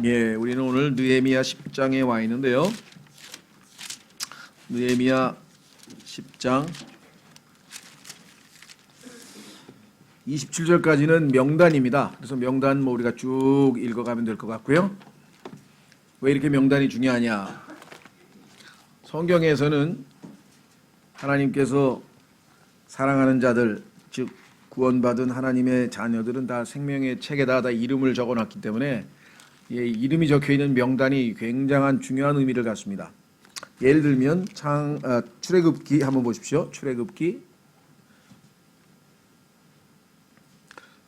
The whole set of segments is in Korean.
예, 우리는 오늘 느헤미야 10장에 와 있는데요. 느헤미야 10장 27절까지는 명단입니다. 그래서 명단 우리가 쭉 읽어가면 될 것 같고요. 왜 이렇게 명단이 중요하냐? 성경에서는 하나님께서 사랑하는 자들, 즉 구원받은 하나님의 자녀들은 다 생명의 책에다 다 이름을 적어놨기 때문에 이름이 적혀있는 명단이 굉장한 중요한 의미를 갖습니다. 예를 들면 출애굽기 한번 보십시오.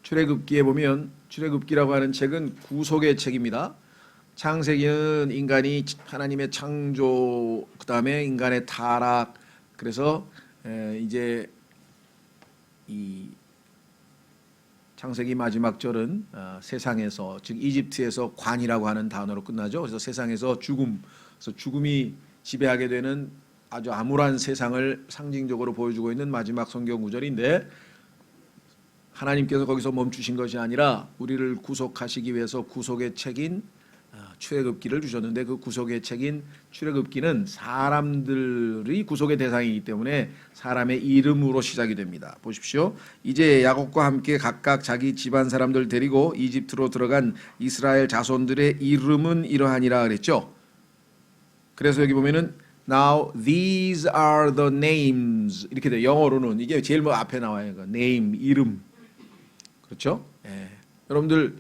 출애굽기에 보면 출애굽기라고 하는 책은 구속의 책입니다. 창세기는 인간이 하나님의 창조, 그 다음에 인간의 타락, 그래서 이제 이 창세기 마지막 절은 세상에서, 즉 이집트에서 관이라고 하는 단어로 끝나죠. 그래서 세상에서 죽음, 그래서 죽음이 지배하게 되는 아주 암울한 세상을 상징적으로 보여주고 있는 마지막 성경 구절인데, 하나님께서 거기서 멈추신 것이 아니라 우리를 구속하시기 위해서 구속의 책인 출애굽기를 주셨는데, 그 구속의 책인 출애굽기는 사람들이 구속의 대상이기 때문에 사람의 이름으로 시작이 됩니다. 보십시오. 이제 야곱과 함께 각각 자기 집안 사람들 데리고 이집트로 들어간 이스라엘 자손들의 이름은 이러하니라 그랬죠. 그래서 여기 보면은 Now these are the names 이렇게 돼요. 영어로는 이게 제일 앞에 나와요. name, 이름. 그렇죠? 예. 여러분들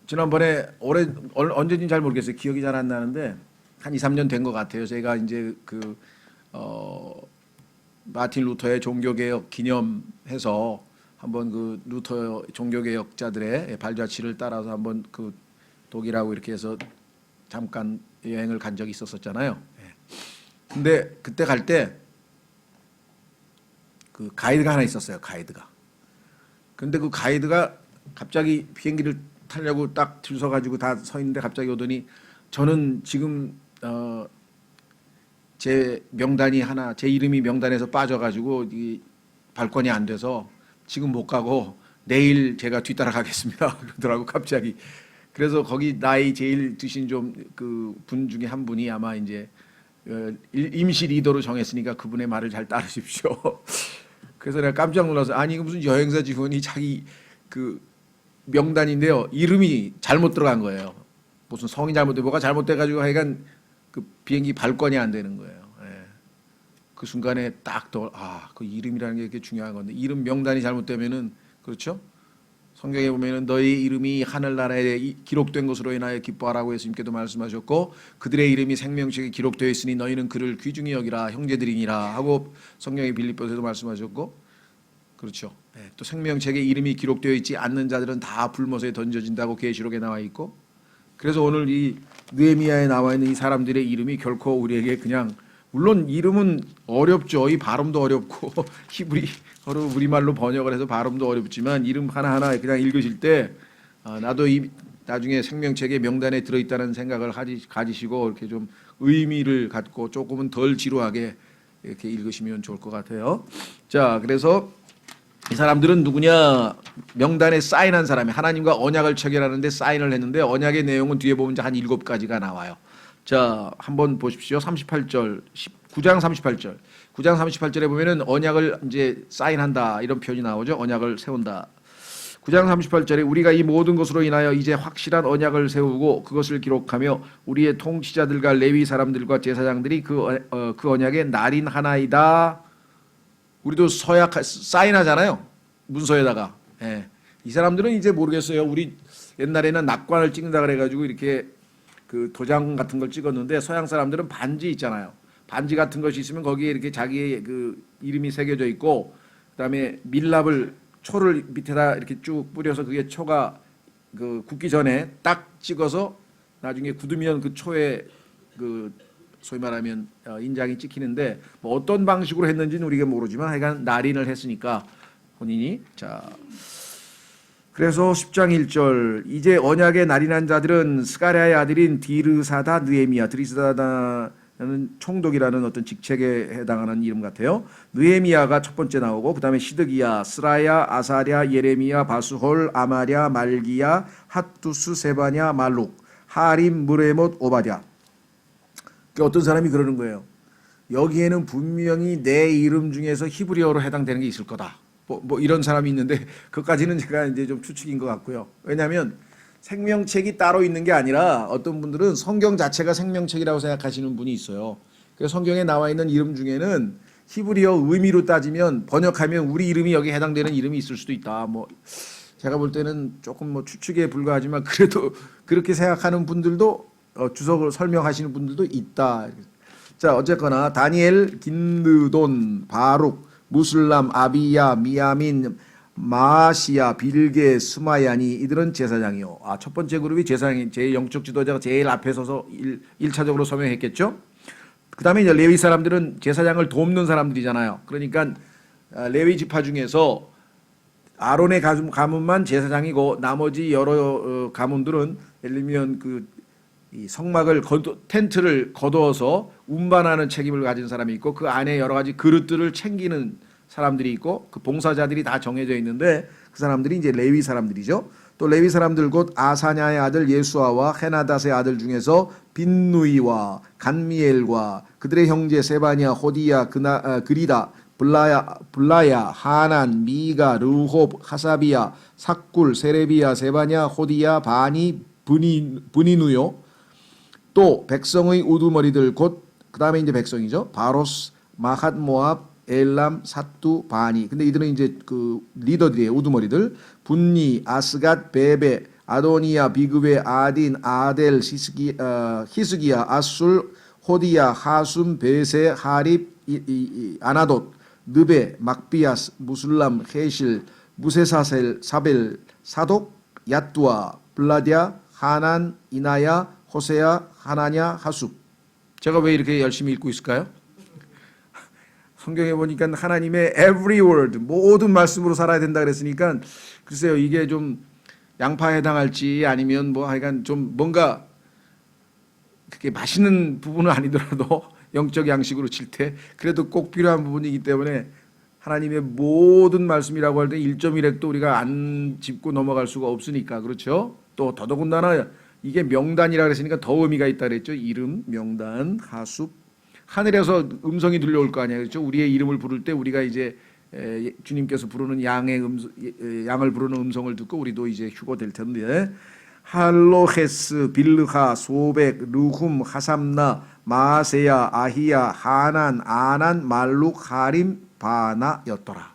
지난번에 언제인지 잘 모르겠어요. 기억이 잘 안 나는데 한 2, 3년 된 것 같아요. 제가 이제 마틴 루터의 종교개혁 기념해서 한번 그 루터 종교개혁자들의 발자취를 따라서 한번 그 독일하고 이렇게 해서 잠깐 여행을 간 적이 있었잖아요. 근데 그때 갈 때 그 가이드가 하나 있었어요. 가이드가. 근데 그 가이드가 갑자기 비행기를 타려고 딱 줄 서가지고 다 서 있는데 갑자기 오더니, 저는 지금 제 명단이 하나, 제 이름이 명단에서 빠져가지고 이 발권이 안 돼서 지금 못 가고 내일 제가 뒤따라가겠습니다. 그러더라고 갑자기. 그래서 거기 나이 제일 드신 좀 그 분 중에 한 분이 아마 이제 임시 리더로 정했으니까 그분의 말을 잘 따르십시오. 그래서 내가 깜짝 놀라서, 아니 이거 무슨 여행사 직원이 자기 그 명단인데요, 이름이 잘못 들어간 거예요. 무슨 성이 잘못돼, 뭐가 잘못돼가지고 하여간 그 비행기 발권이 안 되는 거예요. 예. 그 순간에 딱 그 이름이라는 게 이렇게 중요한 건데, 이름 명단이 잘못되면은, 그렇죠? 성경에 보면은 너희 이름이 하늘나라에 기록된 것으로 인하여 기뻐하라고 예수님께도 말씀하셨고, 그들의 이름이 생명책에 기록되어 있으니 너희는 그를 귀중히 여기라 형제들이니라 하고 성경의 빌립보서에도 말씀하셨고, 그렇죠. 네. 또 생명책에 이름이 기록되어 있지 않는 자들은 다 불못에 던져진다고 계시록에 나와 있고, 그래서 오늘 이 느헤미야에 나와 있는 이 사람들의 이름이 결코 우리에게 그냥, 물론 이름은 어렵죠. 이 발음도 어렵고 히브리어로 우리말로 번역을 해서 발음도 어렵지만 이름 하나하나 그냥 읽으실 때 나도 이 나중에 생명책의 명단에 들어있다는 생각을 가지시고 이렇게 좀 의미를 갖고 조금은 덜 지루하게 이렇게 읽으시면 좋을 것 같아요. 자, 그래서 이 사람들은 누구냐? 명단에 사인한 사람이, 하나님과 언약을 체결하는데 사인을 했는데, 언약의 내용은 뒤에 보면 한 7가지가 나와요. 자, 한번 보십시오. 38절, 9장 38절. 9장 38절에 보면은 언약을 이제 사인한다 이런 표현이 나오죠. 언약을 세운다. 9장 38절에 우리가 이 모든 것으로 인하여 이제 확실한 언약을 세우고 그것을 기록하며 우리의 통치자들과 레위 사람들과 제사장들이 그 언약의 날인하나이다. 우리도 사인하잖아요. 문서에다가. 예. 이 사람들은 이제 모르겠어요. 우리 옛날에는 낙관을 찍는다 그래가지고 이렇게 그 도장 같은 걸 찍었는데, 서양 사람들은 반지 있잖아요. 반지 같은 것이 있으면 거기에 이렇게 자기의 그 이름이 새겨져 있고, 그다음에 밀랍을, 초를 밑에다 이렇게 쭉 뿌려서 그게 초가 그 굳기 전에 딱 찍어서 나중에 굳으면 그 초에 그 소위 말하면 인장이 찍히는데, 뭐 어떤 방식으로 했는지는 우리가 모르지만 하여간 날인을 했으니까 본인이. 자, 그래서 10장 1절, 이제 언약의 날인한 자들은 스가랴의 아들인 디르사다 느헤미야, 총독이라는 어떤 직책에 해당하는 이름 같아요. 느헤미야가 첫 번째 나오고 그다음에 시드기야, 스라야, 아사랴, 예레미야, 바수홀, 아마랴, 말기야, 핫두스, 세바냐, 말룩, 하림, 무레못, 오바댜. 그러니까 어떤 사람이 그러는 거예요. 여기에는 분명히 내 이름 중에서 히브리어로 해당되는 게 있을 거다. 뭐 이런 사람이 있는데 그것까지는 제가 이제 좀 추측인 것 같고요. 왜냐하면 생명책이 따로 있는 게 아니라 어떤 분들은 성경 자체가 생명책이라고 생각하시는 분이 있어요. 그래서 성경에 나와 있는 이름 중에는 히브리어 의미로 따지면 번역하면 우리 이름이 여기 해당되는 이름이 있을 수도 있다. 뭐 제가 볼 때는 조금 뭐 추측에 불과하지만 그래도 그렇게 생각하는 분들도 주석을 설명하시는 분들도 있다. 자, 어쨌거나 다니엘, 긴느돈, 바룩, 무슬람, 아비야, 미야민, 마시야, 빌게, 스마야니 이들은 제사장이요. 첫 번째 그룹이 제사장이 제일 영적 지도자가 제일 앞에 서서 1차적으로 서명했겠죠. 그 다음에 이제 레위 사람들은 제사장을 돕는 사람들이잖아요. 그러니까 레위 지파 중에서 아론의 가문만 제사장이고 나머지 여러 가문들은 예를 들면 이 성막을 텐트를 거두어서 운반하는 책임을 가진 사람이 있고 그 안에 여러 가지 그릇들을 챙기는 사람들이 있고 그 봉사자들이 다 정해져 있는데 그 사람들이 이제 레위 사람들이죠. 또 레위 사람들 곧 아사냐의 아들 예수아와 헤나닷의 아들 중에서 빈누이와 간미엘과 그들의 형제 세바냐, 호디야, 그리다, 블라야, 하난, 미가, 르홉, 하사비야, 삭굴, 세레비야, 세바냐, 호디야, 바니, 브니누요. 또 백성의 우두머리들 곧 그다음에 이제 백성이죠. 바로스, 마핫 모압, 엘람, 사뚜, 바니. 근데 이들은 이제 그 리더들이에요. 우두머리들. 분니, 아스갓, 베베, 아도니야, 비그베, 아딘, 아델, 히스기야, 아술, 호디야, 하숨, 베세, 하립, 아나돗, 느베, 막비야스, 무술람, 헤실, 무세사셀, 사벨, 사독, 야뚜아, 블라디아, 하난, 이나야, 호세야, 하나냐, 하숲. 제가 왜 이렇게 열심히 읽고 있을까요? 성경에 보니까 하나님의 every word, 모든 말씀으로 살아야 된다 그랬으니까 글쎄요, 이게 좀 양파에 해당할지 아니면 뭐 하여간 좀 뭔가 그렇게 맛있는 부분은 아니더라도 영적 양식으로 칠 때 그래도 꼭 필요한 부분이기 때문에 하나님의 모든 말씀이라고 할 때 1.1핵도 우리가 안 짚고 넘어갈 수가 없으니까 그렇죠. 또 더더군다나 이게 명단이라 그랬으니까 더 의미가 있다 그랬죠. 이름, 명단, 하숲. 하늘에서 음성이 들려올 거 아니에요. 그렇죠? 우리의 이름을 부를 때 우리가 이제 주님께서 부르는 양을 부르는 음성을 듣고 우리도 이제 휴거될 텐데 할로헤스, 빌르하, 소백, 르훔, 하삼나, 마세야, 아히야, 하난, 아난, 말룩, 하림, 바나였더라.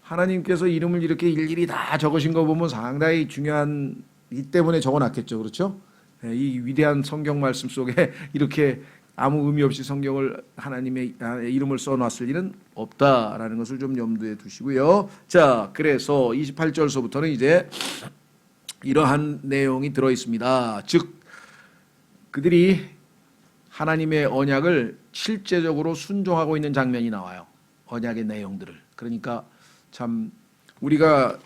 하나님께서 이름을 이렇게 일일이 다 적으신 거 보면 상당히 중요한 이 때문에 적어놨겠죠, 그렇죠? 이 위대한 성경 말씀 속에 이렇게 아무 의미 없이 성경을 하나님의 이름을 써놨을 일은 없다라는 것을 좀 염두에 두시고요. 자, 그래서 28절서부터는 이제 이러한 내용이 들어 있습니다. 즉 그들이 하나님의 언약을 실제적으로 순종하고 있는 장면이 나와요. 언약의 내용들을. 그러니까 참 우리가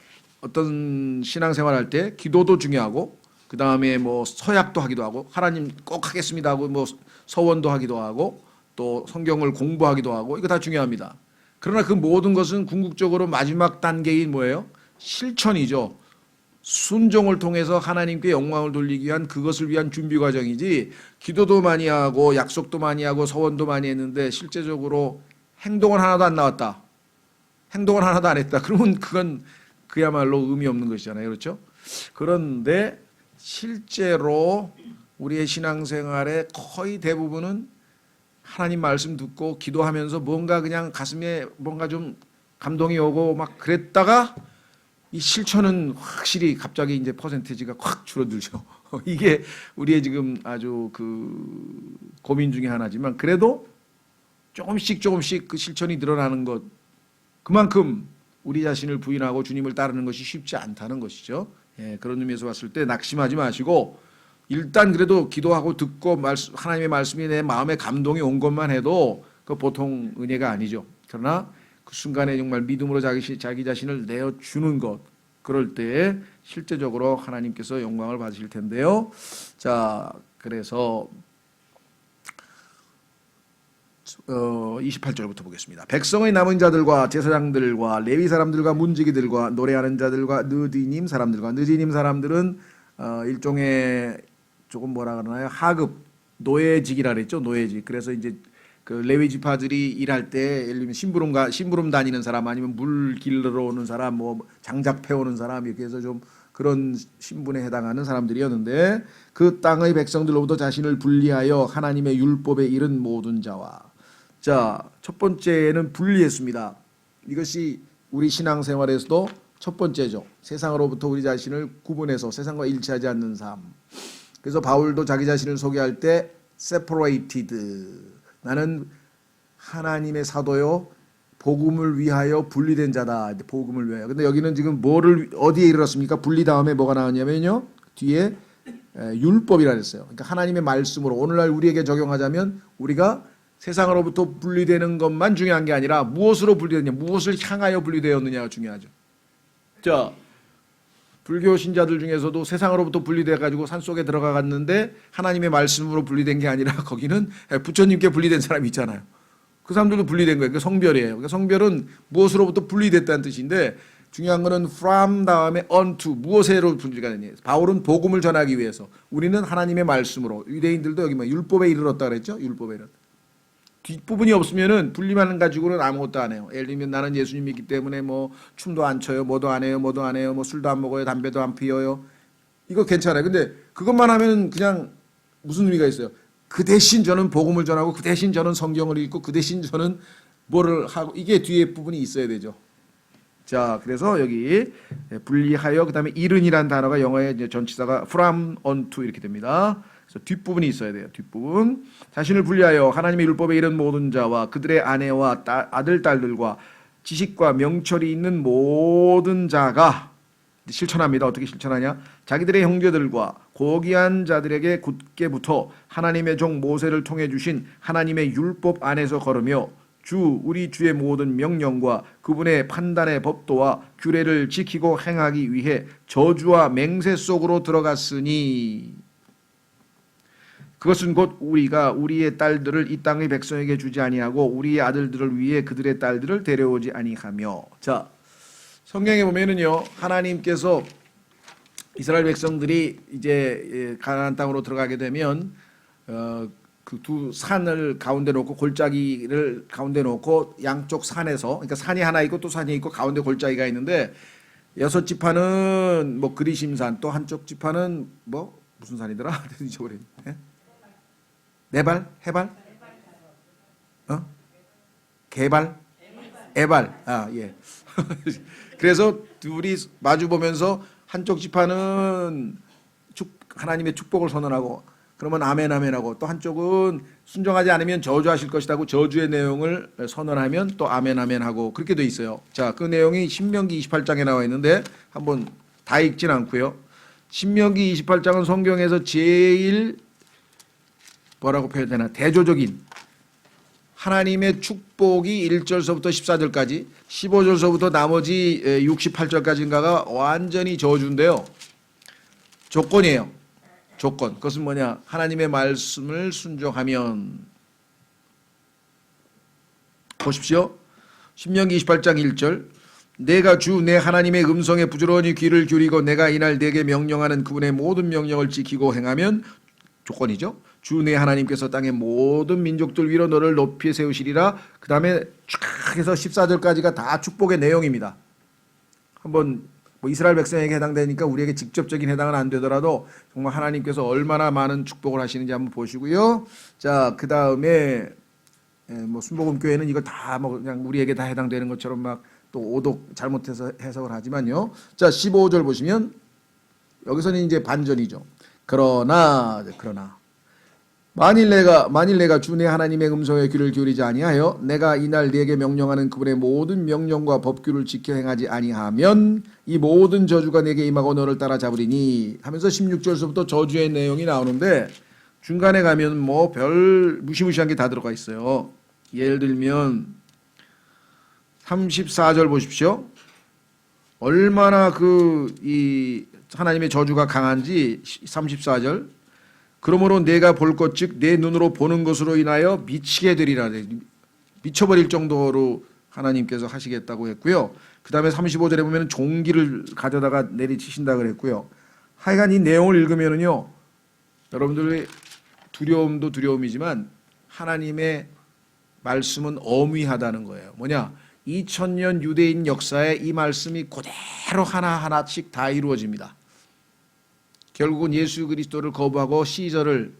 어떤 신앙생활 할 때 기도도 중요하고 그 다음에 뭐 서약도 하기도 하고 하나님 꼭 하겠습니다 하고 뭐 서원도 하기도 하고 또 성경을 공부하기도 하고 이거 다 중요합니다. 그러나 그 모든 것은 궁극적으로 마지막 단계인 뭐예요? 실천이죠. 순종을 통해서 하나님께 영광을 돌리기 위한 그것을 위한 준비 과정이지 기도도 많이 하고 약속도 많이 하고 서원도 많이 했는데 실제적으로 행동은 하나도 안 나왔다. 행동은 하나도 안 했다. 그러면 그건 그야말로 의미 없는 것이잖아요. 그렇죠? 그런데 실제로 우리의 신앙생활의 거의 대부분은 하나님 말씀 듣고 기도하면서 뭔가 그냥 가슴에 뭔가 좀 감동이 오고 막 그랬다가 이 실천은 확실히 갑자기 이제 퍼센테이지가 확 줄어들죠. 이게 우리의 지금 아주 그 고민 중에 하나지만 그래도 조금씩 그 실천이 늘어나는 것 그만큼 우리 자신을 부인하고 주님을 따르는 것이 쉽지 않다는 것이죠. 예, 그런 의미에서 봤을 때 낙심하지 마시고 일단 그래도 기도하고 듣고 하나님의 말씀이 내 마음에 감동이 온 것만 해도 그 보통 은혜가 아니죠. 그러나 그 순간에 정말 믿음으로 자기 자신을 내어주는 것 그럴 때 실제적으로 하나님께서 영광을 받으실 텐데요. 자, 그래서 28절부터 보겠습니다. 백성의 남은 자들과 제사장들과 레위 사람들과 문지기들과 노래하는 자들과 느디님 사람들과 느디님 사람들은 일종의 조금 뭐라 그러나요? 하급 노예직이라 그랬죠. 노예직. 그래서 이제 그 레위 지파들이 일할 때 예를 들면 심부름 다니는 사람 아니면 물 길러 오는 사람 뭐 장작 패오는 사람 이렇게 해서 좀 그런 신분에 해당하는 사람들이었는데 그 땅의 백성들로부터 자신을 분리하여 하나님의 율법에 이른 모든 자와 자, 첫 번째는 분리했습니다. 이것이 우리 신앙생활에서도 첫 번째죠. 세상으로부터 우리 자신을 구분해서 세상과 일치하지 않는 삶. 그래서 바울도 자기 자신을 소개할 때 separated 나는 하나님의 사도요 복음을 위하여 분리된 자다. 복음을 위하여. 근데 여기는 지금 뭐를 어디에 이르렀습니까? 분리 다음에 뭐가 나왔냐면요. 뒤에 율법이라 했어요. 그러니까 하나님의 말씀으로 오늘날 우리에게 적용하자면 우리가 세상으로부터 분리되는 것만 중요한 게 아니라 무엇으로 분리되느냐, 무엇을 향하여 분리되었느냐가 중요하죠. 자, 불교 신자들 중에서도 세상으로부터 분리돼 가지고 산속에 들어가갔는데 하나님의 말씀으로 분리된 게 아니라 거기는 부처님께 분리된 사람이 있잖아요. 그 사람들도 분리된 거예요. 그러니까 성별이에요. 그러니까 성별은 무엇으로부터 분리됐다는 뜻인데 중요한 거는 from 다음에 unto 무엇으로 분리가 되냐. 바울은 복음을 전하기 위해서 우리는 하나님의 말씀으로 유대인들도 여기 뭐 율법에 이르렀다 그랬죠. 율법에 이르렀다. 뒷부분이 없으면은 분리만 가지고는 아무것도 안 해요. 예를 들면 나는 예수님 믿기 때문에 뭐 춤도 안 춰요, 뭐도 안 해요, 뭐도 안 해요, 뭐 술도 안 먹어요, 담배도 안 피워요. 이거 괜찮아요. 근데 그것만 하면 그냥 무슨 의미가 있어요? 그 대신 저는 복음을 전하고 그 대신 저는 성경을 읽고 그 대신 저는 뭐를 하고 이게 뒤에 부분이 있어야 되죠. 자, 그래서 여기 분리하여 그다음에 이른이란 단어가 영어의 이제 전치사가 from unto 이렇게 됩니다. 그래서 뒷부분이 있어야 돼요. 뒷부분. 자신을 분리하여 하나님의 율법에 이른 모든 자와 그들의 아내와 아들, 딸들과 지식과 명철이 있는 모든 자가 실천합니다. 어떻게 실천하냐? 자기들의 형제들과 고귀한 자들에게 굳게 붙어 하나님의 종 모세를 통해 주신 하나님의 율법 안에서 걸으며 우리 주의 모든 명령과 그분의 판단의 법도와 규례를 지키고 행하기 위해 저주와 맹세 속으로 들어갔으니 그것은 곧 우리가 우리의 딸들을 이 땅의 백성에게 주지 아니하고 우리의 아들들을 위해 그들의 딸들을 데려오지 아니하며. 자, 성경에 보면은요 하나님께서 이스라엘 백성들이 이제 가나안 땅으로 들어가게 되면 그 두 산을 가운데 놓고 골짜기를 가운데 놓고 양쪽 산에서 그러니까 산이 하나 있고 또 산이 있고 가운데 골짜기가 있는데 여섯 지파는 뭐 그리심산 또 한쪽 지파는 뭐 무슨 산이더라? 잊어버렸네. 네발? 해발? 개발? 에발. 아, 예. 그래서 둘이 마주 보면서 한쪽 지파는 하나님의 축복을 선언하고 그러면 아멘 아멘하고 또 한쪽은 순종하지 않으면 저주하실 것이라고 저주의 내용을 선언하면 또 아멘 아멘하고 그렇게 돼 있어요. 자, 그 내용이 신명기 28장에 나와 있는데 한번 다 읽진 않고요. 신명기 28장은 성경에서 제일 뭐라고 표현되나 대조적인 하나님의 축복이 1절서부터 14절까지 15절서부터 나머지 68절까지인가가 완전히 저주인데요. 조건이에요. 조건. 그것은 뭐냐? 하나님의 말씀을 순종하면 보십시오. 신명기 28장 1절 내가 주 내 하나님의 음성에 부지런히 귀를 기울이고 내가 이날 내게 명령하는 그분의 모든 명령을 지키고 행하면 조건이죠. 주 내 하나님께서 땅의 모든 민족들 위로 너를 높이 세우시리라. 그 다음에 쫙 해서 14절까지가 다 축복의 내용입니다. 한번 뭐 이스라엘 백성에게 해당되니까 우리에게 직접적인 해당은 안 되더라도 정말 하나님께서 얼마나 많은 축복을 하시는지 한번 보시고요. 자, 그 다음에 뭐 순복음교회는 이걸 다 뭐 그냥 우리에게 다 해당되는 것처럼 막 또 오독 잘못해서 해석을 하지만요. 자, 15절 보시면 여기서는 이제 반전이죠. 그러나 만일 내가 주 내 하나님의 음성에 귀를 기울이지 아니하여 내가 이날 네게 명령하는 그분의 모든 명령과 법규를 지켜 행하지 아니하면 이 모든 저주가 내게 임하고 너를 따라잡으리니 하면서 16절서부터 저주의 내용이 나오는데 중간에 가면 뭐 별 무시무시한 게 다 들어가 있어요. 예를 들면 34절 보십시오. 얼마나 이 하나님의 저주가 강한지 34절 그러므로 내가 볼 것 즉 내 눈으로 보는 것으로 인하여 미치게 되리라. 미쳐버릴 정도로 하나님께서 하시겠다고 했고요. 그 다음에 35절에 보면 종기를 가져다가 내리치신다 그랬고요. 하여간 이 내용을 읽으면은요, 여러분들의 두려움도 두려움이지만 하나님의 말씀은 어미하다는 거예요. 뭐냐? 2000년 유대인 역사에 이 말씀이 그대로 하나하나씩 다 이루어집니다. 결국은 예수 그리스도를 거부하고 시저를,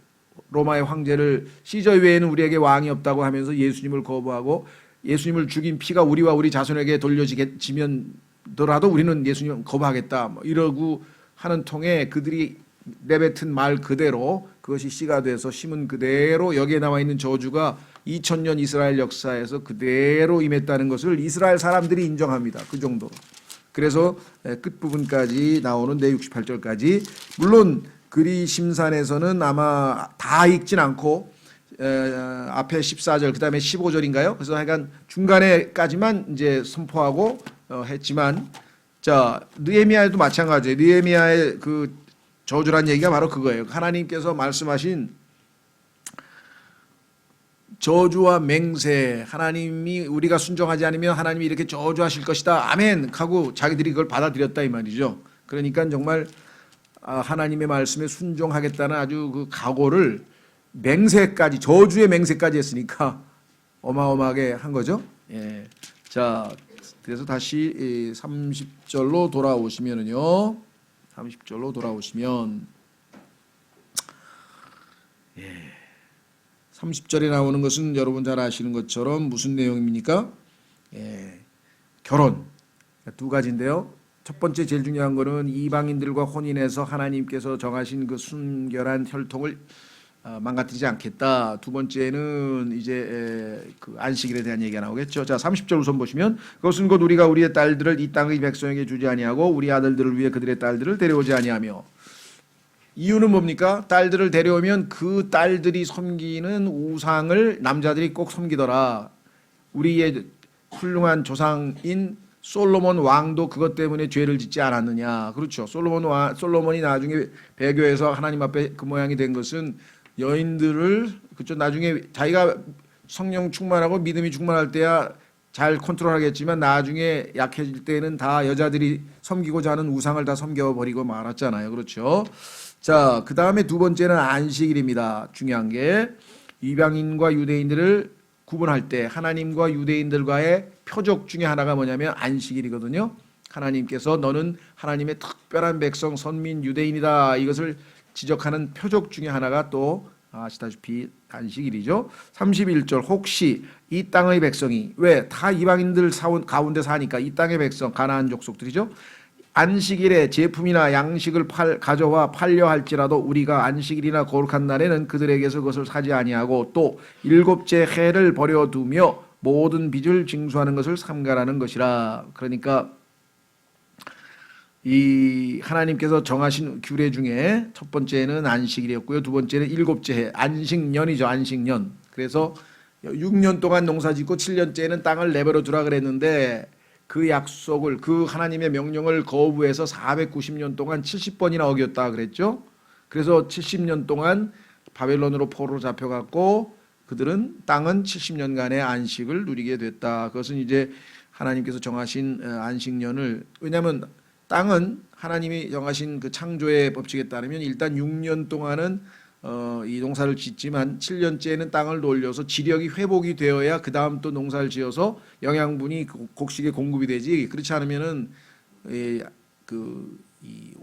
로마의 황제를, 시저 외에는 우리에게 왕이 없다고 하면서 예수님을 거부하고 예수님을 죽인 피가 우리와 우리 자손에게 돌려지면더라도 우리는 예수님 거부하겠다, 뭐 이러고 하는 통에 그들이 내뱉은 말 그대로 그것이 씨가 돼서 심은 그대로 여기에 나와 있는 저주가 2000년 이스라엘 역사에서 그대로 임했다는 것을 이스라엘 사람들이 인정합니다. 그 정도로. 그래서 끝부분까지 나오는 내 68절까지, 물론 그리심산에서는 아마 다 읽진 않고 앞에 14절 그 다음에 15절인가요? 그래서 하여간 중간에까지만 이제 선포하고 했지만, 자 느헤미야에도 마찬가지예요. 느헤미야의 그 저주란 얘기가 바로 그거예요. 하나님께서 말씀하신 저주와 맹세, 하나님이 우리가 순종하지 않으면 하나님이 이렇게 저주하실 것이다, 아멘 하고 자기들이 그걸 받아들였다 이 말이죠. 그러니까 정말 하나님의 말씀에 순종하겠다는 아주 그 각오를 맹세까지, 저주의 맹세까지 했으니까 어마어마하게 한 거죠. 예. 자, 그래서 다시 30절로 돌아오시면은요, 30절로 돌아오시면, 예, 30절에 나오는 것은 여러분 잘 아시는 것처럼 무슨 내용입니까? 예, 결혼. 두 가지인데요. 첫 번째 제일 중요한 거는 이방인들과 혼인해서 하나님께서 정하신 그 순결한 혈통을 망가뜨리지 않겠다. 두 번째는 이제 그 안식일에 대한 얘기가 나오겠죠. 자, 30절 우선 보시면, 그것은 곧 우리가 우리의 딸들을 이 땅의 백성에게 주지 아니하고 우리 아들들을 위해 그들의 딸들을 데려오지 아니하며. 이유는 뭡니까? 딸들을 데려오면 그 딸들이 섬기는 우상을 남자들이 꼭 섬기더라. 우리의 훌륭한 조상인 솔로몬 왕도 그것 때문에 죄를 짓지 않았느냐. 그렇죠. 솔로몬이 나중에 배교해서 하나님 앞에 그 모양이 된 것은 여인들을, 그렇죠, 나중에 자기가 성령 충만하고 믿음이 충만할 때야 잘 컨트롤하겠지만 나중에 약해질 때는 다 여자들이 섬기고자 하는 우상을 다 섬겨버리고 말았잖아요. 그렇죠. 자, 그 다음에 두 번째는 안식일입니다. 중요한 게 이방인과 유대인들을 구분할 때 하나님과 유대인들과의 표적 중에 하나가 뭐냐면 안식일이거든요. 하나님께서 너는 하나님의 특별한 백성 선민 유대인이다, 이것을 지적하는 표적 중에 하나가 또 아시다시피 안식일이죠. 31절, 혹시 이 땅의 백성이, 왜 다 이방인들 가운데 사니까 이 땅의 백성 가나안 족속들이죠. 안식일에 제품이나 양식을 가져와 팔려 할지라도 우리가 안식일이나 거룩한 날에는 그들에게서 그것을 사지 아니하고 또 일곱째 해를 버려두며 모든 빚을 징수하는 것을 삼가라는 것이라. 그러니까 이 하나님께서 정하신 규례 중에 첫 번째는 안식일이었고요. 두 번째는 일곱째 해, 안식년이죠. 안식년. 그래서 6년 동안 농사 짓고 7년째는 땅을 내버려 두라 그랬는데 그 약속을, 그 하나님의 명령을 거부해서 490년 동안 70번이나 어겼다 그랬죠. 그래서 70년 동안 바벨론으로 포로로 잡혀갔고 그들은 땅은 70년간의 안식을 누리게 됐다. 그것은 이제 하나님께서 정하신 안식년을, 왜냐하면 땅은 하나님이 정하신 그 창조의 법칙에 따르면 일단 6년 동안은 이 농사를 짓지만 7년째에는 땅을 돌려서 지력이 회복이 되어야 그 다음 또 농사를 지어서 영양분이 곡식에 공급이 되지. 그렇지 않으면은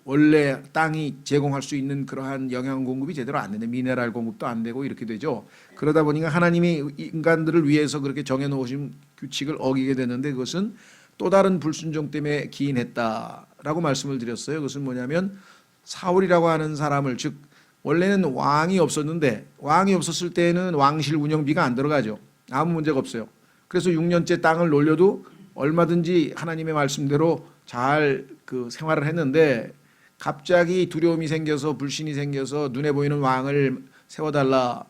원래 땅이 제공할 수 있는 그러한 영양 공급이 제대로 안 되는데 미네랄 공급도 안 되고 이렇게 되죠. 그러다 보니까 하나님이 인간들을 위해서 그렇게 정해놓으신 규칙을 어기게 되는데 그것은 또 다른 불순종 때문에 기인했다라고 말씀을 드렸어요. 그것은 뭐냐면 사울이라고 하는 사람을, 즉 원래는 왕이 없었는데 왕이 없었을 때는 왕실 운영비가 안 들어가죠. 아무 문제가 없어요. 그래서 6년째 땅을 놀려도 얼마든지 하나님의 말씀대로 잘 그 생활을 했는데 갑자기 두려움이 생겨서 불신이 생겨서 눈에 보이는 왕을 세워달라.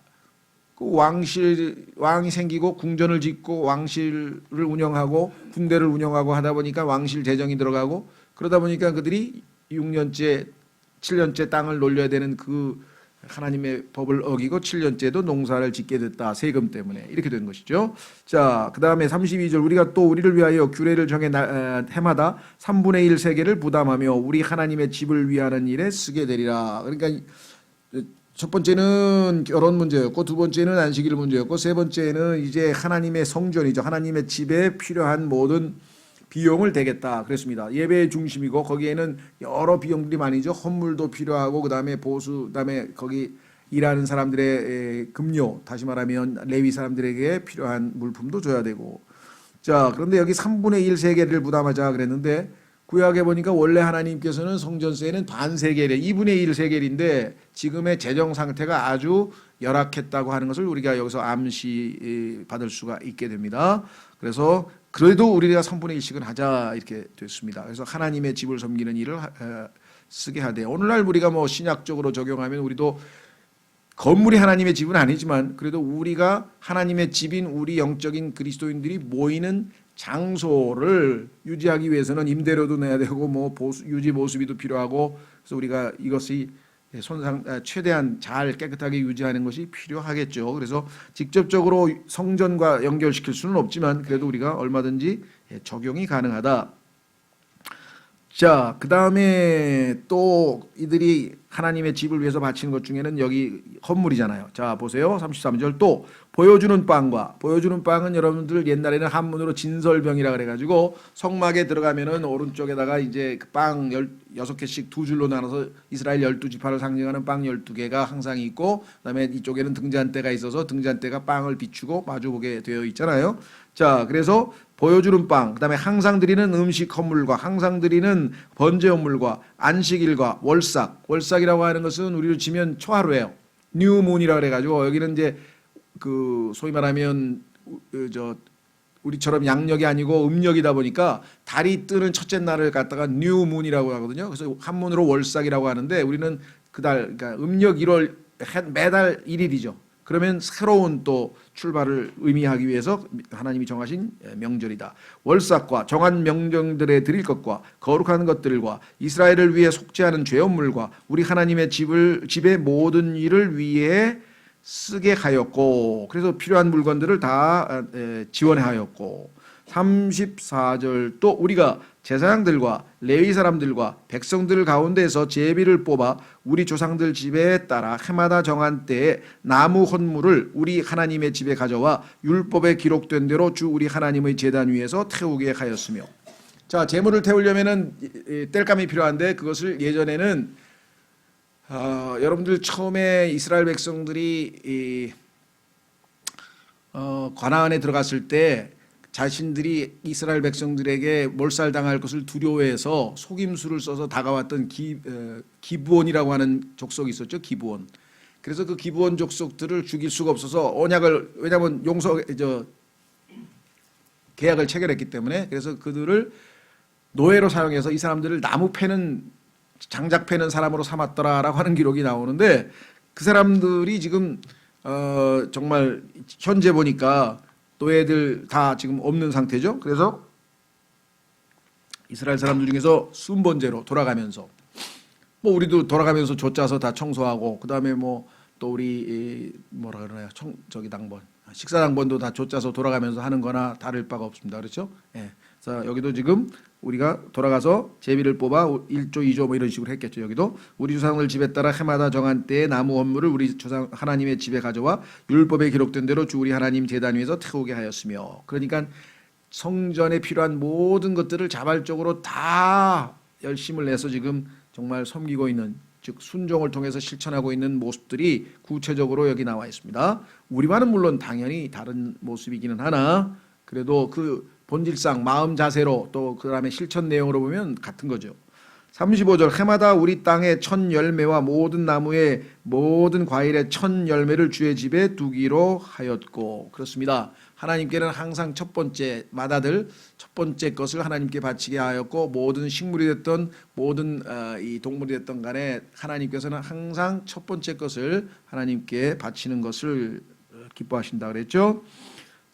그 왕이 생기고 궁전을 짓고 왕실을 운영하고 군대를 운영하고 하다 보니까 왕실 재정이 들어가고 그러다 보니까 그들이 6년째 7년째 땅을 놀려야 되는 그 하나님의 법을 어기고 7년째도 농사를 짓게 됐다. 세금 때문에 이렇게 된 것이죠. 자, 그 다음에 32절 우리가 또 우리를 위하여 규례를 정해 해마다 3분의 1 세계를 부담하며 우리 하나님의 집을 위하는 일에 쓰게 되리라. 그러니까 첫 번째는 결혼 문제였고 두 번째는 안식일 문제였고 세 번째는 이제 하나님의 성전이죠. 하나님의 집에 필요한 모든 비용을 대겠다 그랬습니다. 예배의 중심이고 거기에는 여러 비용들이 많이죠. 헌물도 필요하고 그다음에 보수, 그다음에 거기 일하는 사람들의 급료, 다시 말하면 레위 사람들에게 필요한 물품도 줘야 되고. 자, 그런데 여기 3분의 1 세계를 부담하자 그랬는데 구약에 보니까 원래 하나님께서는 성전세는 반 세겔에 2분의 1 세겔인데 지금의 재정 상태가 아주 열악했다고 하는 것을 우리가 여기서 암시 받을 수가 있게 됩니다. 그래서 그래도 우리가 3분의 1씩은 하자 이렇게 됐습니다. 그래서 하나님의 집을 섬기는 일을 쓰게 하되 오늘날 우리가 뭐 신약적으로 적용하면 우리도 건물이 하나님의 집은 아니지만 그래도 우리가 하나님의 집인 우리 영적인 그리스도인들이 모이는 장소를 유지하기 위해서는 임대료도 내야 되고 뭐 유지 보수비도 필요하고 그래서 우리가 이것이 최대한 잘 깨끗하게 유지하는 것이 필요하겠죠. 그래서 직접적으로 성전과 연결시킬 수는 없지만 그래도 우리가 얼마든지 적용이 가능하다. 자, 그 다음에 또 이들이 하나님의 집을 위해서 바치는 것 중에는 여기 헌물이잖아요. 자, 보세요. 33절 또 보여주는 빵과 보여주는 빵은 여러분들 옛날에는 한문으로 진설병이라 그래가지고 성막에 들어가면은 오른쪽에다가 이제 그 빵 16개씩 두 줄로 나눠서 이스라엘 12지파를 상징하는 빵 12개가 항상 있고 그다음에 이쪽에는 등잔대가 있어서 등잔대가 빵을 비추고 마주보게 되어 있잖아요. 자, 그래서 보여주는 빵, 그다음에 항상 드리는 음식 헌물과 항상 드리는 번제 헌물과 안식일과 월삭이라고 하는 것은 우리로 치면 초하루예요. 뉴문이라 그래가지고 여기는 이제 그 소위 말하면 우리처럼 양력이 아니고 음력이다 보니까 달이 뜨는 첫째 날을 갖다가 뉴문이라고 하거든요. 그래서 한문으로 월삭이라고 하는데 우리는 그달 그러니까 음력 1월 매달 1일이죠. 그러면 새로운 또 출발을 의미하기 위해서 하나님이 정하신 명절이다. 월삭과 정한 명령들에 드릴 것과 거룩한 것들과 이스라엘을 위해 속죄하는 죄업물과 우리 하나님의 집의 모든 일을 위해 쓰게 하였고 그래서 필요한 물건들을 다 지원하였고 34절 또 우리가 제사장들과 레위 사람들과 백성들 가운데서 제비를 뽑아 우리 조상들 집에 따라 해마다 정한 때에 나무 헌물을 우리 하나님의 집에 가져와 율법에 기록된 대로 주 우리 하나님의 제단 위에서 태우게 하였으며. 자, 제물을 태우려면은 땔감이 필요한데 그것을 예전에는 여러분들 처음에 이스라엘 백성들이 가나안에 들어갔을 때 자신들이 이스라엘 백성들에게 몰살당할 것을 두려워해서 속임수를 써서 다가왔던 기브온이라고 하는 족속이 있었죠. 기브온. 그래서 그 기브온 족속들을 죽일 수가 없어서 언약을 왜냐하면 계약을 체결했기 때문에 그래서 그들을 노예로 사용해서 이 사람들을 나무 패는 장작 패는 사람으로 삼았더라라고 하는 기록이 나오는데 그 사람들이 지금 정말 현재 보니까 노예들 다 지금 없는 상태죠. 그래서 이스라엘 사람들 중에서 순번제로 돌아가면서 뭐 우리도 돌아가면서 조 짜서 다 청소하고 그다음에 뭐 또 우리 뭐라 그러나요? 당번 식사 당번도 다 조 짜서 돌아가면서 하는 거나 다를 바가 없습니다. 그렇죠? 예. 그래서 여기도 지금 우리가 돌아가서 제비를 뽑아 1조 2조 뭐 이런 식으로 했겠죠. 여기도 우리 조상들 집에 따라 해마다 정한 때에 나무 헌물을 우리 조상 하나님의 집에 가져와 율법에 기록된 대로 주 우리 하나님 제단 위에서 태우게 하였으며. 그러니까 성전에 필요한 모든 것들을 자발적으로 다 열심을 내서 지금 정말 섬기고 있는 즉 순종을 통해서 실천하고 있는 모습들이 구체적으로 여기 나와 있습니다. 우리와는 물론 당연히 다른 모습이기는 하나 그래도 그 본질상 마음 자세로 또 그다음에 실천 내용으로 보면 같은 거죠. 35절 해마다 우리 땅의 첫 열매와 모든 나무의 모든 과일의 첫 열매를 주의 집에 두기로 하였고 그렇습니다. 하나님께는 항상 첫 번째 마다들 첫 번째 것을 하나님께 바치게 하였고 모든 식물이 됐던 모든 이 동물이 됐던 간에 하나님께서는 항상 첫 번째 것을 하나님께 바치는 것을 기뻐하신다 그랬죠.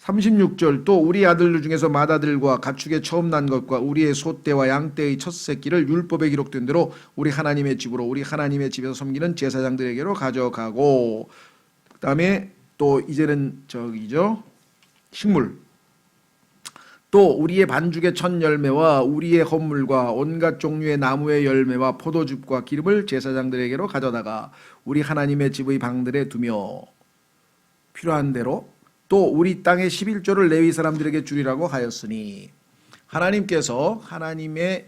36절 또 우리 아들들 중에서 맏아들과 가축의 처음 난 것과 우리의 소떼와 양떼의 첫 새끼를 율법에 기록된 대로 우리 하나님의 집으로 우리 하나님의 집에서 섬기는 제사장들에게로 가져가고 그다음에 또 이제는 저기죠. 식물 또 우리의 반죽의 첫 열매와 우리의 헌물과 온갖 종류의 나무의 열매와 포도즙과 기름을 제사장들에게로 가져다가 우리 하나님의 집의 방들에 두며 필요한 대로 또 우리 땅의 11조를 레위 사람들에게 주리라고 하였으니 하나님께서 하나님의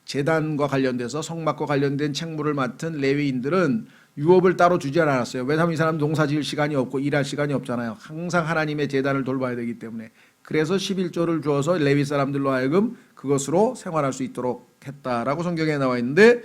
제단과 관련돼서 성막과 관련된 책무를 맡은 레위인들은 유업을 따로 주지 않았어요. 왜냐하면 이 사람 농사 지을 시간이 없고 일할 시간이 없잖아요. 항상 하나님의 제단을 돌봐야 되기 때문에. 그래서 11조를 주어서 레위 사람들로 하여금 그것으로 생활할 수 있도록 했다라고 성경에 나와 있는데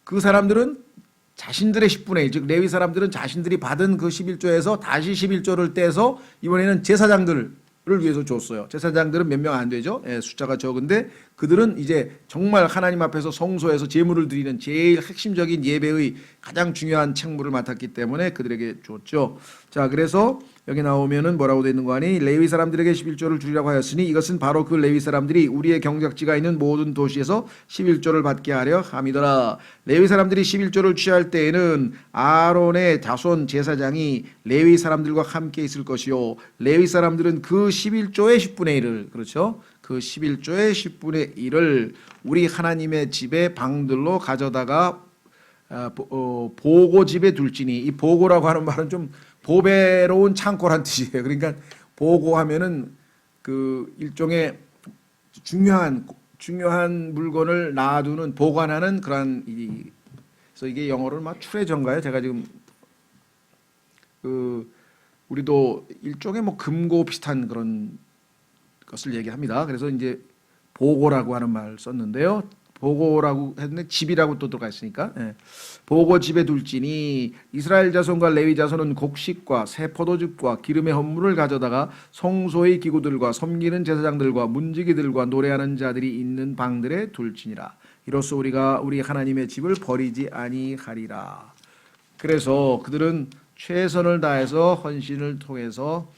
그 사람들은 자신들의 10분의 1, 즉 레위 사람들은 자신들이 받은 그 11조에서 다시 11조를 떼서 이번에는 제사장들을 위해서 줬어요. 제사장들은 몇 명 안 되죠. 숫자가 적은데 그들은 이제 정말 하나님 앞에서 성소에서 제물을 드리는 제일 핵심적인 예배의 가장 중요한 책무를 맡았기 때문에 그들에게 줬죠. 자, 그래서 여기 나오면은 뭐라고 되어 있는 거 아니? 레위 사람들에게 11조를 주리라고 하였으니 이것은 바로 그 레위 사람들이 우리의 경작지가 있는 모든 도시에서 11조를 받게 하려 함이더라. 레위 사람들이 11조를 취할 때에는 아론의 자손 제사장이 레위 사람들과 함께 있을 것이요. 레위 사람들은 그 11조의 10분의 1을 그렇죠? 그 11조의 10분의 1을 우리 하나님의 집의 방들로 가져다가 보고집에 둘지니 이 보고라고 하는 말은 좀 보배로운 창고란 뜻이에요. 그러니까 보고하면은 그 일종의 중요한 물건을 놔두는 보관하는 그런 그래서 이게 영어로는 막 트레저인가요? 제가 지금 그 우리도 일종의 뭐 금고 비슷한 그런 것을 얘기합니다. 그래서 이제 보고라고 하는 말 썼는데요. 보고라고 했는데 집이라고 또 들어가 있으니까 보고 집에 둘지니 이스라엘 자손과 레위 자손은 곡식과 새 포도즙과 기름의 헌물을 가져다가 성소의 기구들과 섬기는 제사장들과 문지기들과 노래하는 자들이 있는 방들에 둘지니라. 이로써 우리가 우리 하나님의 집을 버리지 아니하리라. 그래서 그들은 최선을 다해서 헌신을 통해서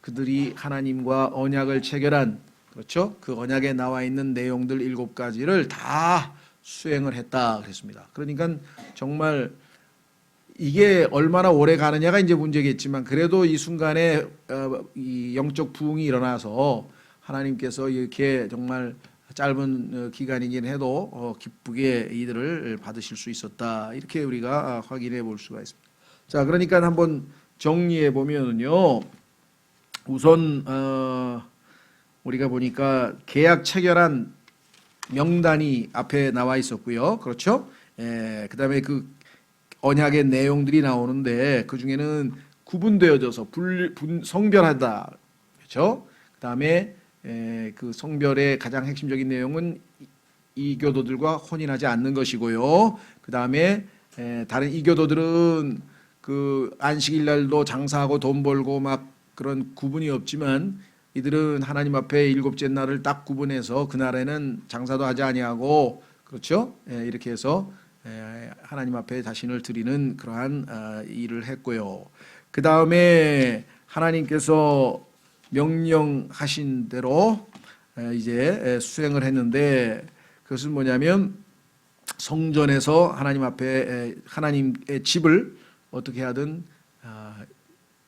그들이 하나님과 언약을 체결한 그렇죠? 그 언약에 나와 있는 내용들 7가지를 다 수행을 했다 그랬습니다. 그러니까 정말 이게 얼마나 오래 가느냐가 이제 문제겠지만 그래도 이 순간에 이 영적 부흥이 일어나서 하나님께서 이렇게 정말 짧은 기간이긴 해도 기쁘게 이들을 받으실 수 있었다. 이렇게 우리가 확인해 볼 수가 있습니다. 자, 그러니까 한번 정리해 보면은요. 우선 우리가 보니까 계약 체결한 명단이 앞에 나와 있었고요. 그렇죠? 그다음에 그 언약의 내용들이 나오는데 그 중에는 구분되어져서 성별하다. 그렇죠? 그다음에 그 성별의 가장 핵심적인 내용은 이교도들과 혼인하지 않는 것이고요. 그다음에 다른 이교도들은 그 안식일 날도 장사하고 돈 벌고 막 그런 구분이 없지만 이들은 하나님 앞에 일곱째 날을 딱 구분해서 그날에는 장사도 하지 아니하고 그렇죠? 이렇게 해서 하나님 앞에 자신을 드리는 그러한 일을 했고요. 그 다음에 하나님께서 명령하신 대로 이제 수행을 했는데 그것은 뭐냐면 성전에서 하나님 앞에 하나님의 집을 어떻게 하든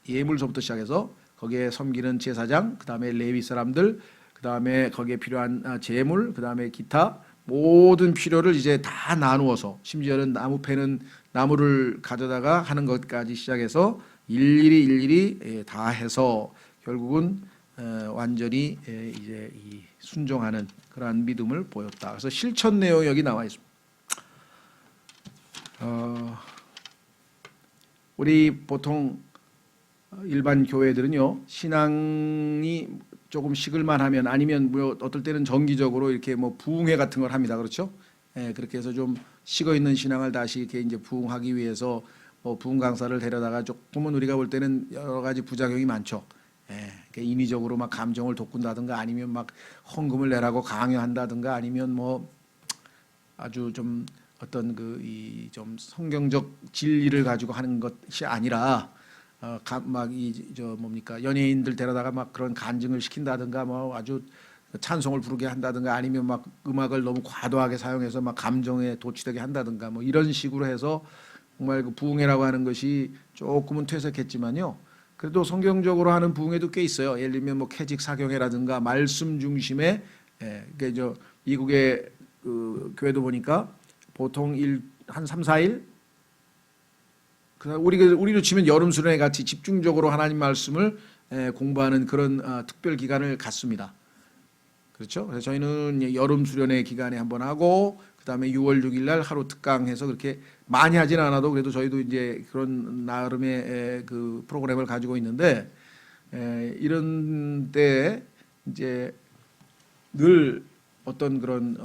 예물서부터 시작해서 거기에 섬기는 제사장, 그 다음에 레위 사람들, 그 다음에 거기에 필요한 재물, 그 다음에 기타 모든 필요를 이제 다 나누어서 심지어는 나무 패는 나무를 가져다가 하는 것까지 시작해서 일일이 다 해서 결국은 완전히 이제 이 순종하는 그러한 믿음을 보였다. 그래서 실천 내용이 여기 나와 있습니다. 우리 보통 일반 교회들은요 신앙이 조금 식을만 하면 아니면 뭐 어떨 때는 정기적으로 이렇게 뭐 부흥회 같은 걸 합니다. 그렇죠? 그렇게 해서 좀 식어 있는 신앙을 다시 이렇게 이제 부흥하기 위해서 뭐 부흥 강사를 데려다가 조금은 우리가 볼 때는 여러 가지 부작용이 많죠. 인위적으로 막 감정을 돋군다든가 아니면 막 헌금을 내라고 강요한다든가 아니면 뭐 아주 좀 어떤 그 이 좀 성경적 진리를 가지고 하는 것이 아니라 막이저 뭡니까 연예인들 데려다가 막 그런 간증을 시킨다든가 뭐 아주 찬송을 부르게 한다든가 아니면 막 음악을 너무 과도하게 사용해서 막 감정에 도취되게 한다든가 뭐 이런 식으로 해서 정말 그 부흥회라고 하는 것이 조금은 퇴색했지만요. 그래도 성경적으로 하는 부흥회도 꽤 있어요. 예를 들면 뭐 캐직 사경회라든가 말씀 중심의 그러니까 저 미국의 그 교회도 보니까 보통 한 3, 4일 우리로 치면 여름 수련회 같이 집중적으로 하나님 말씀을 공부하는 그런 특별 기간을 갖습니다. 그렇죠? 그래서 저희는 여름 수련회 기간에 한번 하고 그다음에 6월 6일 날 하루 특강해서 그렇게 많이 하진 않아도 그래도 저희도 이제 그런 나름의 그 프로그램을 가지고 있는데 이런 때 이제 늘 어떤 그런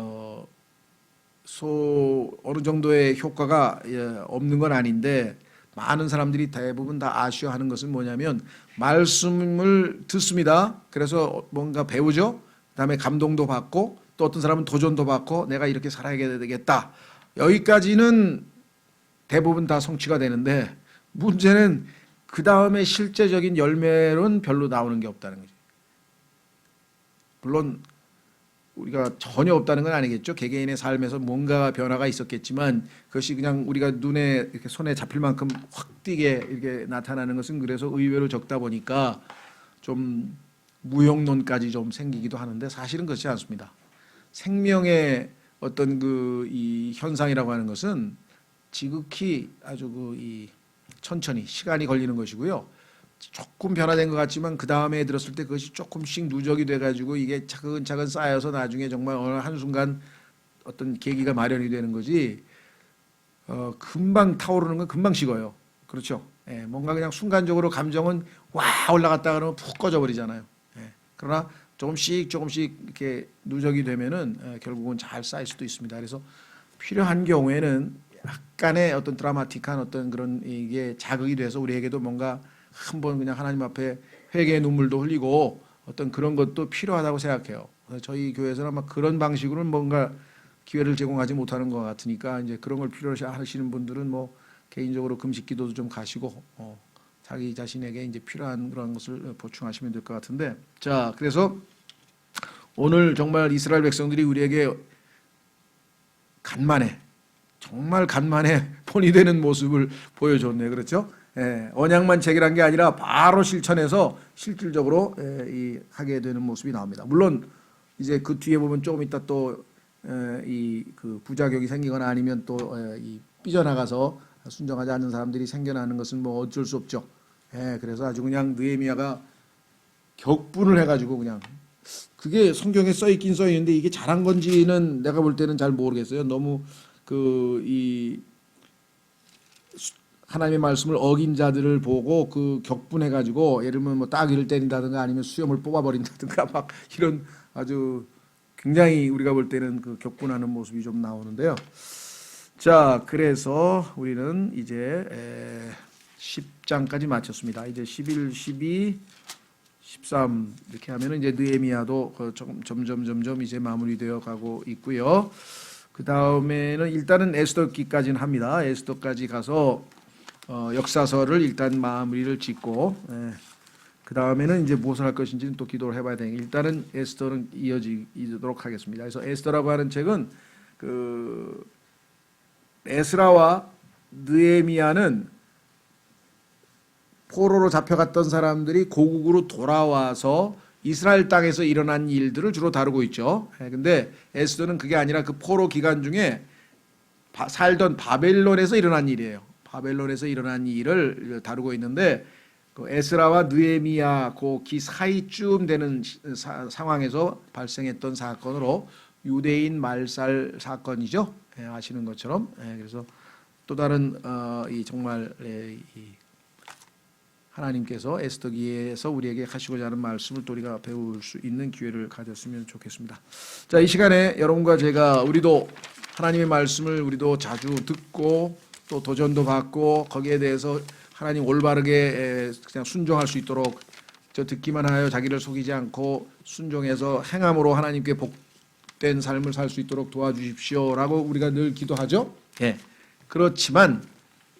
어느 정도의 효과가 없는 건 아닌데 많은 사람들이 대부분 다 아쉬워하는 것은 뭐냐면 말씀을 듣습니다. 그래서 뭔가 배우죠. 그다음에 감동도 받고 또 어떤 사람은 도전도 받고 내가 이렇게 살아야 되겠다. 여기까지는 대부분 다 성취가 되는데 문제는 그 다음에 실제적인 열매는 별로 나오는 게 없다는 거죠. 물론 우리가 전혀 없다는 건 아니겠죠. 개개인의 삶에서 뭔가 변화가 있었겠지만 그것이 그냥 우리가 눈에 이렇게 손에 잡힐 만큼 확 띄게 이렇게 나타나는 것은 그래서 의외로 적다 보니까 좀 무용론까지 좀 생기기도 하는데 사실은 그렇지 않습니다. 생명의 어떤 그 이 현상이라고 하는 것은 지극히 아주 이 천천히 시간이 걸리는 것이고요. 조금 변화된 것 같지만 그 다음에 들었을 때 그것이 조금씩 누적이 돼가지고 이게 차근차근 쌓여서 나중에 정말 어느 한순간 어떤 계기가 마련이 되는 거지 금방 타오르는 건 금방 식어요. 그렇죠? 뭔가 그냥 순간적으로 감정은 와 올라갔다 그러면 푹 꺼져버리잖아요. 그러나 조금씩 이렇게 누적이 되면은 결국은 잘 쌓일 수도 있습니다. 그래서 필요한 경우에는 약간의 어떤 드라마틱한 어떤 그런 이게 자극이 돼서 우리에게도 뭔가 한번 그냥 하나님 앞에 회개의 눈물도 흘리고 어떤 그런 것도 필요하다고 생각해요. 저희 교회에서는 아마 그런 방식으로는 뭔가 기회를 제공하지 못하는 것 같으니까 이제 그런 걸 필요하시는 분들은 뭐 개인적으로 금식 기도도 좀 가시고 자기 자신에게 이제 필요한 그런 것을 보충하시면 될 것 같은데 자 그래서 오늘 정말 이스라엘 백성들이 우리에게 정말 간만에 본이 되는 모습을 보여줬네요. 그렇죠? 언약만 체결한 게 아니라 바로 실천해서 실질적으로 하게 되는 모습이 나옵니다. 물론 이제 그 뒤에 보면 조금 있다 또 이 그 부작용이 생기거나 아니면 또 이 삐져나가서 순종하지 않는 사람들이 생겨나는 것은 뭐 어쩔 수 없죠. 그래서 아주 그냥 느헤미야가 격분을 해가지고 그냥 그게 성경에 써 있긴 써 있는데 이게 잘한 건지는 내가 볼 때는 잘 모르겠어요. 너무 이 하나님의 말씀을 어긴 자들을 보고 그 격분해가지고 예를 들면 뭐 따귀를 때린다든가 아니면 수염을 뽑아버린다든가 막 이런 아주 굉장히 우리가 볼 때는 그 격분하는 모습이 좀 나오는데요. 자, 그래서 우리는 이제 10장까지 마쳤습니다. 이제 11, 12, 13 이렇게 하면은 이제 느헤미야도 점점 이제 마무리되어 가고 있고요. 그 다음에는 일단은 에스더기까지는 합니다. 에스더까지 가서 역사서를 일단 마무리를 짓고 그 다음에는 이제 무엇을 할 것인지는 또 기도를 해봐야 되니까 일단은 에스더는 이어지도록 하겠습니다. 그래서 에스더라고 하는 책은 그 에스라와 느헤미야는 포로로 잡혀갔던 사람들이 고국으로 돌아와서 이스라엘 땅에서 일어난 일들을 주로 다루고 있죠. 근데 에스더는 그게 아니라 그 포로 기간 중에 살던 바벨론에서 일어난 일이에요. 바벨론에서 일어난 일을 다루고 있는데 그 에스라와 느헤미야 그 사이쯤 되는 상황에서 발생했던 사건으로 유대인 말살 사건이죠. 아시는 것처럼. 그래서 또 다른 이 정말 하나님께서 에스더기에서 우리에게 하시고자 하는 말씀을 또 우리가 배울 수 있는 기회를 가졌으면 좋겠습니다. 자, 이 시간에 여러분과 제가 우리도 하나님의 말씀을 우리도 자주 듣고 또 도전도 받고 거기에 대해서 하나님 올바르게 그냥 순종할 수 있도록 저 듣기만 하여 자기를 속이지 않고 순종해서 행함으로 하나님께 복된 삶을 살 수 있도록 도와주십시오라고 우리가 늘 기도하죠. 그렇지만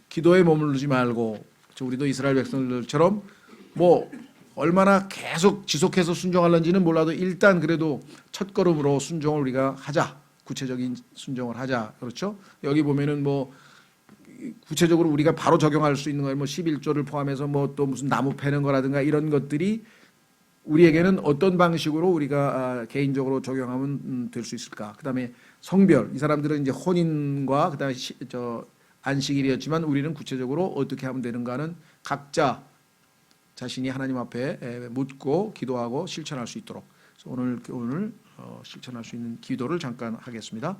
기도에 머무르지 말고 우리도 이스라엘 백성들처럼 뭐 얼마나 계속 지속해서 순종할는지는 몰라도 일단 그래도 첫 걸음으로 순종을 우리가 하자. 구체적인 순종을 하자. 그렇죠? 여기 보면은 뭐 구체적으로 우리가 바로 적용할 수 있는 거예요. 뭐 11조를 포함해서 뭐 또 무슨 나무 패는 거라든가 이런 것들이 우리에게는 어떤 방식으로 우리가 개인적으로 적용하면 될 수 있을까? 그다음에 성별, 이 사람들은 이제 혼인과 그다음에 안식일이었지만 우리는 구체적으로 어떻게 하면 되는가는 각자 자신이 하나님 앞에 묻고 기도하고 실천할 수 있도록. 그래서 오늘 실천할 수 있는 기도를 잠깐 하겠습니다.